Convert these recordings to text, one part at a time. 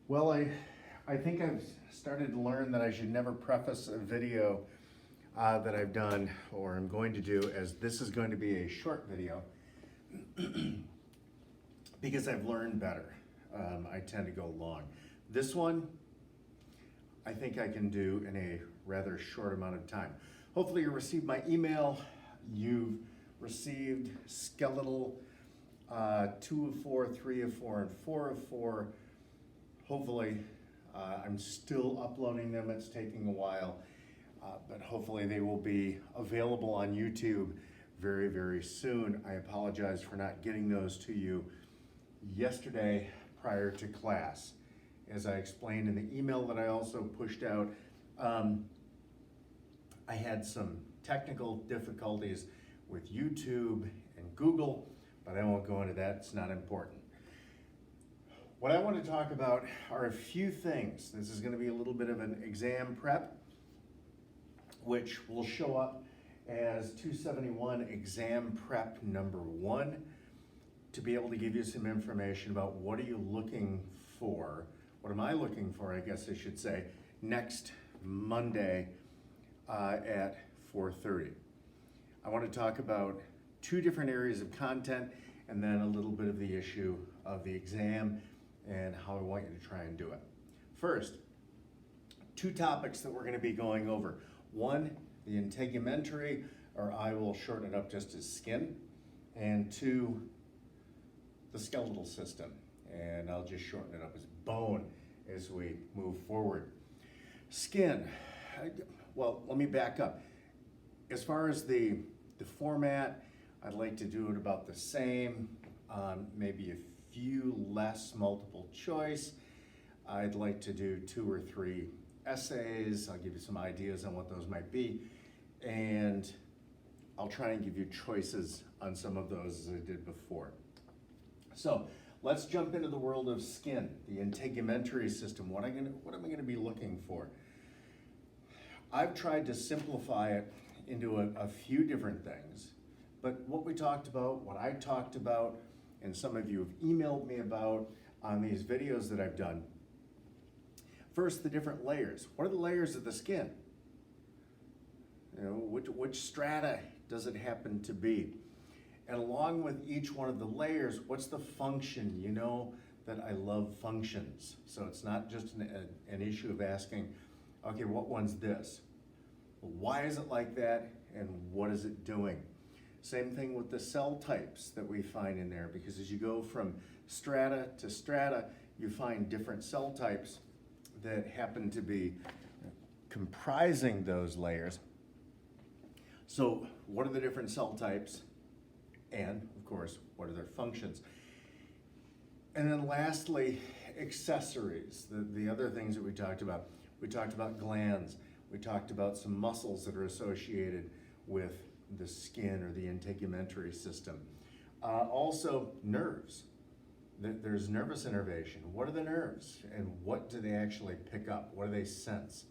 Well, I think I've started to learn that I should never preface a video that I've done or I'm going to do as this is going to be a short video because I've learned better. I tend to go long. This one, I think I can do in a rather short amount of time. Hopefully you received my email. You've received skeletal 2 of 4, 3 of 4, and 4 of 4. Hopefully, I'm still uploading them. It's taking a while, but hopefully they will be available on YouTube very, very soon. I apologize for not getting those to you yesterday prior to class. As I explained in the email that I also pushed out, I had some technical difficulties with YouTube and Google, but I won't go into that. It's not important. What I want to talk about are a few things. This is going to be a little bit of an exam prep, which will show up as 271 exam prep number 1, to be able to give you some information about what are you looking for, what am I looking for, I guess I should say, next Monday at 4:30. I want to talk about 2 different areas of content and then a little bit of the issue of the exam and how I want you to try and do it. First, 2 topics that we're going to be going over. 1, the integumentary, or I will shorten it up just as skin, and 2, the skeletal system, and I'll just shorten it up as bone as we move forward. Skin, well, let me back up. As far as the format, I'd like to do it about the same, maybe a few less multiple choice. I'd like to do 2 or 3 essays. I'll give you some ideas on what those might be, and I'll try and give you choices on some of those as I did before. So let's jump into the world of skin, the integumentary system. What am I going to be looking for? I've tried to simplify it into a few different things, but what we talked about, what I talked about, and some of you have emailed me about on these videos that I've done. First, the different layers. What are the layers of the skin? You know, which strata does it happen to be? And along with each one of the layers, what's the function? You know that I love functions. So it's not just an issue of asking, okay, what one's this? Why is it like that, and what is it doing? Same thing with the cell types that we find in there, because as you go from strata to strata, you find different cell types that happen to be comprising those layers. So what are the different cell types? And of course, what are their functions? And then lastly, accessories, the other things that we talked about. We talked about glands. We talked about some muscles that are associated with the skin or the integumentary system. Also, nerves. There's nervous innervation. What are the nerves, and what do they actually pick up? What do they sense?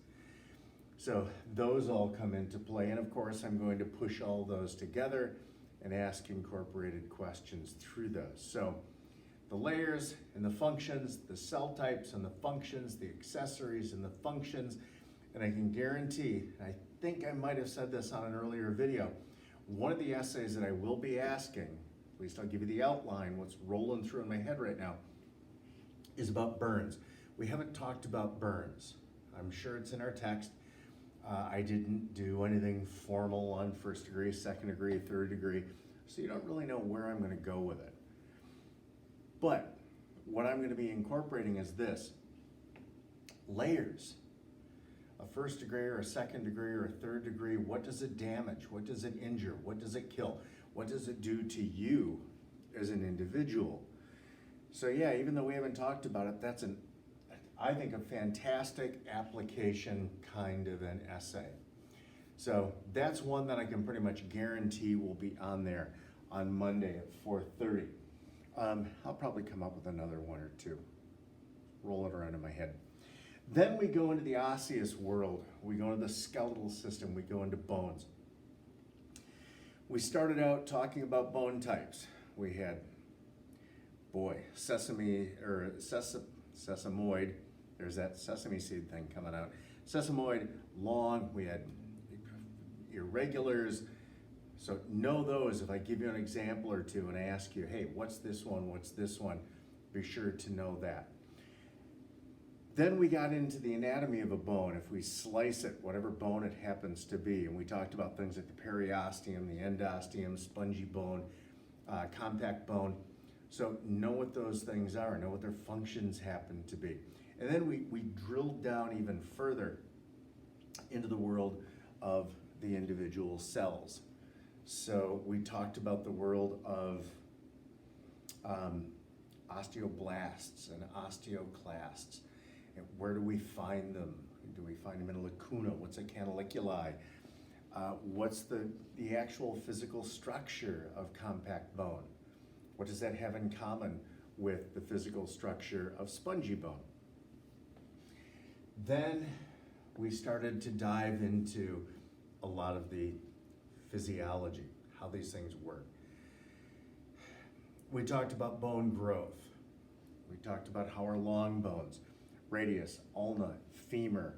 So those all come into play, and of course I'm going to push all those together and ask incorporated questions through those. So the layers and the functions, the cell types and the functions, the accessories and the functions, and I can guarantee, I think I might have said this on an earlier video, one of the essays that I will be asking, at least I'll give you the outline, what's rolling through in my head right now, is about burns. We haven't talked about burns. I'm sure it's in our text. I didn't do anything formal on 1st degree, 2nd degree, 3rd degree, so you don't really know where I'm going to go with it. But what I'm going to be incorporating is this: layers. A 1st degree or a 2nd degree or a 3rd degree, what does it damage? What does it injure? What does it kill? What does it do to you as an individual? So yeah, even though we haven't talked about it, that's I think a fantastic application kind of an essay. So that's one that I can pretty much guarantee will be on there on Monday at 4:30. I'll probably come up with another 1 or 2, roll it around in my head. Then we go into the osseous world. We go into the skeletal system. We go into bones. We started out talking about bone types. We had, sesame, or sesamoid, there's that sesame seed thing coming out. Sesamoid, long, we had irregulars. So know those. If I give you an example or two and I ask you, hey, what's this one, what's this one, be sure to know that. Then we got into the anatomy of a bone. If we slice it, whatever bone it happens to be, and we talked about things like the periosteum, the endosteum, spongy bone, compact bone. So know what those things are, know what their functions happen to be. And then we drilled down even further into the world of the individual cells. So we talked about the world of osteoblasts and osteoclasts. And where do we find them? Do we find them in a lacuna? What's a canaliculi? What's the actual physical structure of compact bone? What does that have in common with the physical structure of spongy bone? Then we started to dive into a lot of the physiology, how these things work. We talked about bone growth. We talked about how our long bones, radius, ulna, femur,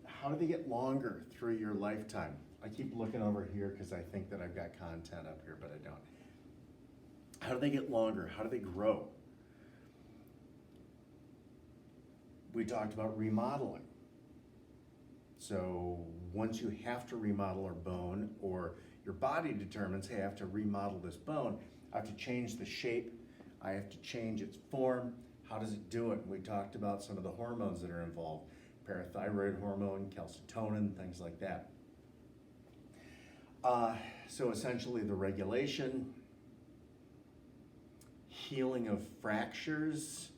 how do they get longer through your lifetime? I keep looking over here because I think that I've got content up here, but I don't. How do they get longer? How do they grow? We talked about remodeling. So once you have to remodel a bone, or your body determines, hey, I have to remodel this bone, I have to change the shape, I have to change its form. How does it do it? And we talked about some of the hormones that are involved, parathyroid hormone, calcitonin, things like that. So essentially the regulation, healing of fractures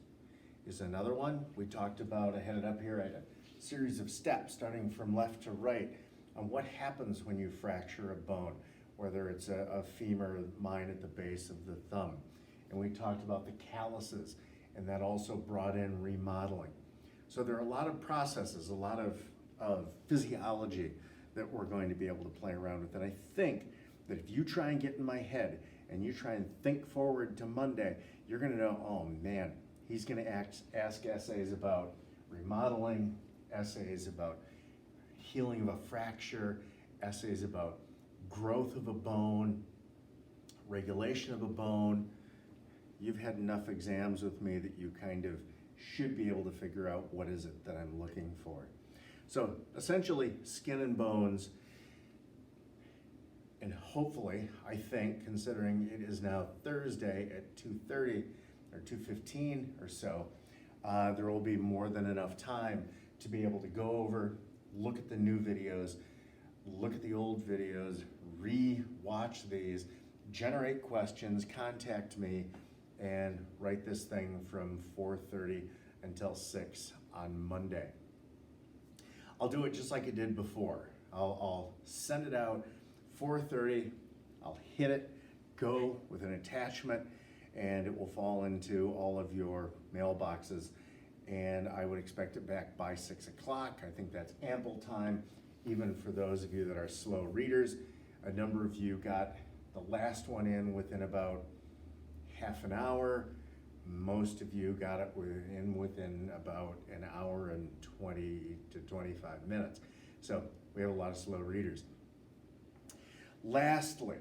is another one. We talked about, I had it up here, I had a series of steps starting from left to right on what happens when you fracture a bone, whether it's a femur, mine at the base of the thumb. And we talked about the calluses, and that also brought in remodeling. So there are a lot of processes, a lot of physiology that we're going to be able to play around with. And I think that if you try and get in my head and you try and think forward to Monday, you're gonna know, oh man, he's gonna ask essays about remodeling, essays about healing of a fracture, essays about growth of a bone, regulation of a bone. You've had enough exams with me that you kind of should be able to figure out what is it that I'm looking for. So essentially, skin and bones, and hopefully, I think, considering it is now Thursday at 2:30 or 2:15 or so, there will be more than enough time to be able to go over, look at the new videos, look at the old videos, re-watch these, generate questions, contact me, and write this thing from 4:30 until 6 on Monday. I'll do it just like I did before. I'll send it out 4:30, I'll hit it, go with an attachment, and it will fall into all of your mailboxes, and I would expect it back by 6 o'clock. I think that's ample time, even for those of you that are slow readers. A number of you got the last one in within about half an hour. Most of you got it within about an hour and 20 to 25 minutes. So we have a lot of slow readers. Lastly,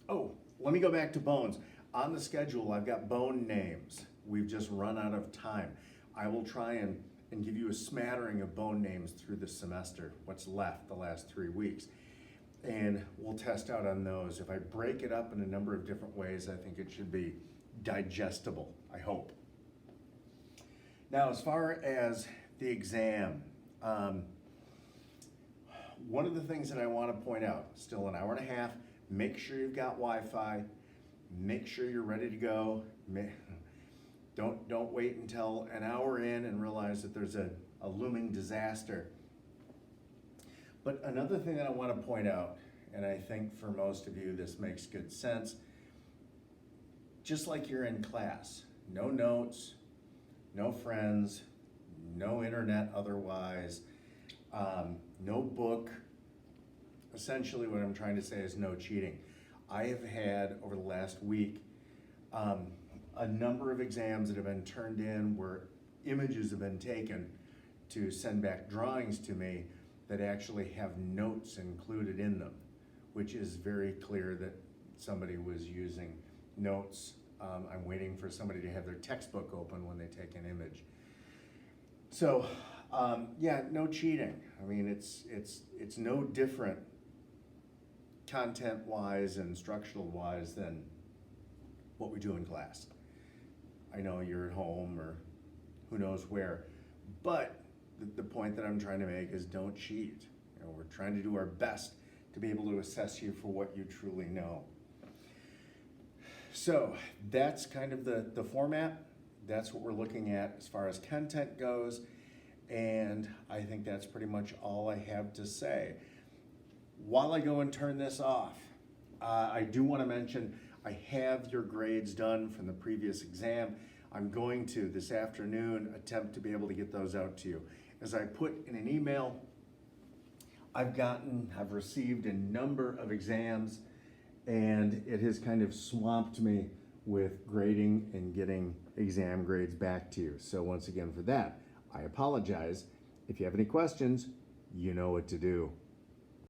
let me go back to bones. On the schedule, I've got bone names. We've just run out of time. I will try and give you a smattering of bone names through the semester, what's left the last 3 weeks. And we'll test out on those. If I break it up in a number of different ways, I think it should be digestible, I hope. Now, as far as the exam, one of the things that I want to point out, still an hour and a half, make sure you've got Wi-Fi, make sure you're ready to go. Don't wait until an hour in and realize that there's a looming disaster. But another thing that I want to point out, and I think for most of you this makes good sense, just like you're in class, no notes, no friends, no internet otherwise, no book. Essentially what I'm trying to say is no cheating. I have had, over the last week, a number of exams that have been turned in where images have been taken to send back drawings to me that actually have notes included in them, which is very clear that somebody was using notes. I'm waiting for somebody to have their textbook open when they take an image. So, yeah, no cheating. I mean, it's no different content-wise and instructional-wise than what we do in class. I know you're at home or who knows where, but the point that I'm trying to make is don't cheat. You know, we're trying to do our best to be able to assess you for what you truly know. So that's kind of the format. That's what we're looking at as far as content goes. And I think that's pretty much all I have to say. While I go and turn this off, I do want to mention I have your grades done from the previous exam. I'm going to, this afternoon, attempt to be able to get those out to you. As I put in an email, I've received a number of exams, and it has kind of swamped me with grading and getting exam grades back to you. So once again, for that, I apologize. If you have any questions, you know what to do.